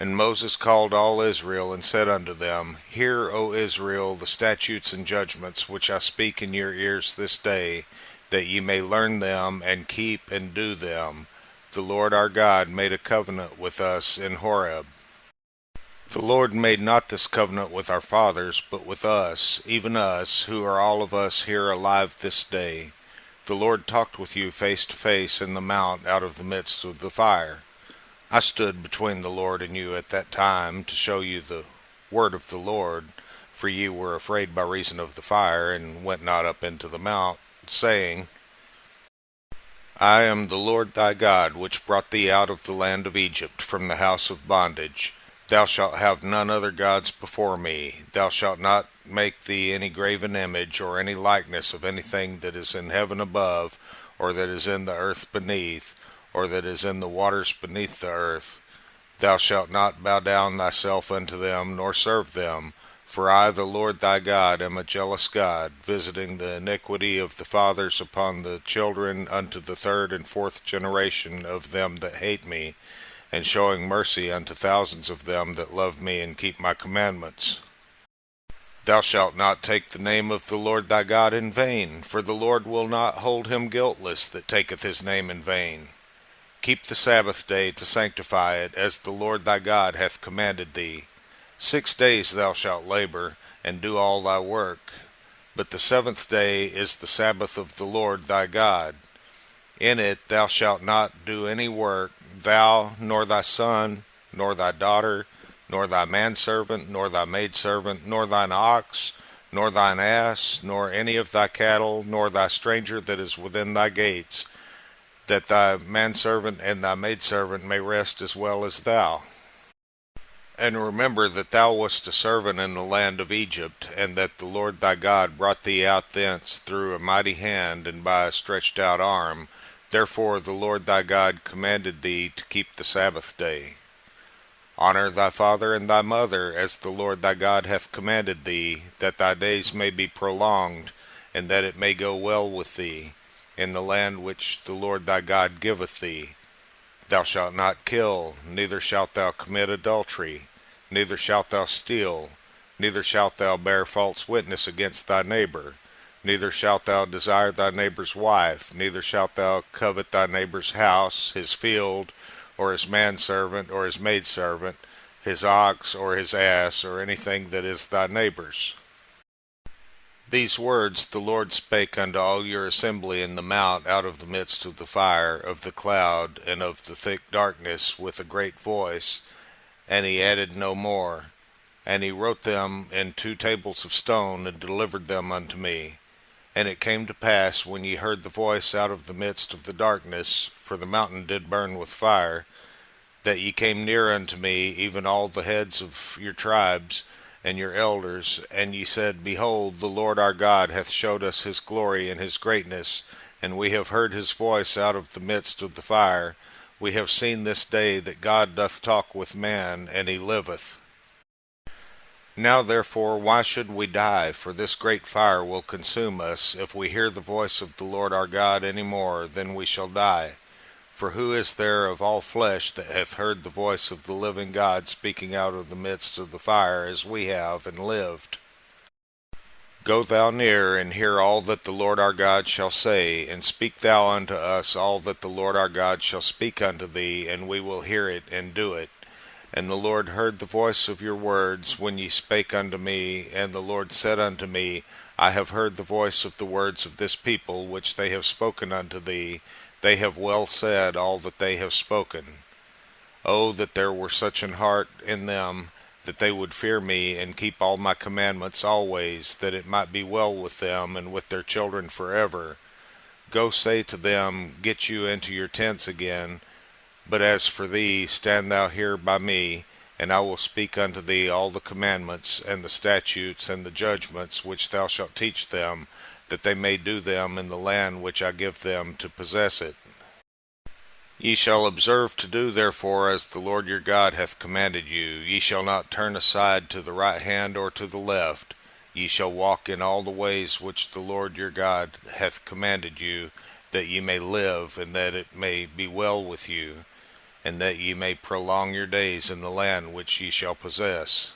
And Moses called all Israel, and said unto them, Hear, O Israel, the statutes and judgments which I speak in your ears this day, that ye may learn them, and keep and do them. The Lord our God made a covenant with us in Horeb. The Lord made not this covenant with our fathers, but with us, even us, who are all of us here alive this day. The Lord talked with you face to face in the mount out of the midst of the fire. I stood between the Lord and you at that time to show you the word of the Lord, for ye were afraid by reason of the fire, and went not up into the mount, saying, I am the Lord thy God, which brought thee out of the land of Egypt, from the house of bondage. Thou shalt have none other gods before me. Thou shalt not make thee any graven image, or any likeness of anything that is in heaven above, or that is in the earth beneath, or that is in the waters beneath the earth. Thou shalt not bow down thyself unto them, nor serve them. For I, the Lord thy God, am a jealous God, visiting the iniquity of the fathers upon the children unto the third and fourth generation of them that hate me, and showing mercy unto thousands of them that love me and keep my commandments. Thou shalt not take the name of the Lord thy God in vain, for the Lord will not hold him guiltless that taketh his name in vain. Keep the Sabbath day to sanctify it, as the Lord thy God hath commanded thee. 6 days thou shalt labor, and do all thy work. But the seventh day is the Sabbath of the Lord thy God. In it thou shalt not do any work, thou, nor thy son, nor thy daughter, nor thy manservant, nor thy maidservant, nor thine ox, nor thine ass, nor any of thy cattle, nor thy stranger that is within thy gates, that thy manservant and thy maidservant may rest as well as thou. And remember that thou wast a servant in the land of Egypt, and that the Lord thy God brought thee out thence through a mighty hand and by a stretched out arm. Therefore the Lord thy God commanded thee to keep the Sabbath day. Honor thy father and thy mother, as the Lord thy God hath commanded thee, that thy days may be prolonged, and that it may go well with thee, in the land which the Lord thy God giveth thee. Thou shalt not kill, neither shalt thou commit adultery, neither shalt thou steal, neither shalt thou bear false witness against thy neighbor, neither shalt thou desire thy neighbor's wife, neither shalt thou covet thy neighbor's house, his field, or his manservant, or his maidservant, his ox, or his ass, or anything that is thy neighbor's. These words the Lord spake unto all your assembly in the mount out of the midst of the fire, of the cloud, and of the thick darkness, with a great voice, and he added no more. And he wrote them in 2 tables of stone, and delivered them unto me. And it came to pass, when ye heard the voice out of the midst of the darkness, for the mountain did burn with fire, that ye came near unto me, even all the heads of your tribes, and your elders, and ye said, Behold, the Lord our God hath showed us his glory and his greatness, and we have heard his voice out of the midst of the fire. We have seen this day that God doth talk with man, and he liveth. Now therefore why should we die? For this great fire will consume us. If we hear the voice of the Lord our God any more, then we shall die. For who is there of all flesh that hath heard the voice of the living God speaking out of the midst of the fire, as we have, and lived? Go thou near, and hear all that the Lord our God shall say, and speak thou unto us all that the Lord our God shall speak unto thee, and we will hear it, and do it. And the Lord heard the voice of your words when ye spake unto me, and the Lord said unto me, I have heard the voice of the words of this people, which they have spoken unto thee. They have well said all that they have spoken. Oh, that there were such an heart in them, that they would fear me, and keep all my commandments always, that it might be well with them, and with their children forever. Go say to them, Get you into your tents again. But as for thee, stand thou here by me, and I will speak unto thee all the commandments, and the statutes, and the judgments, which thou shalt teach them, that they may do them in the land which I give them to possess it. Ye shall observe to do therefore as the Lord your God hath commanded you. Ye shall not turn aside to the right hand or to the left. Ye shall walk in all the ways which the Lord your God hath commanded you, that ye may live, and that it may be well with you. and that ye may prolong your days in the land which ye shall possess.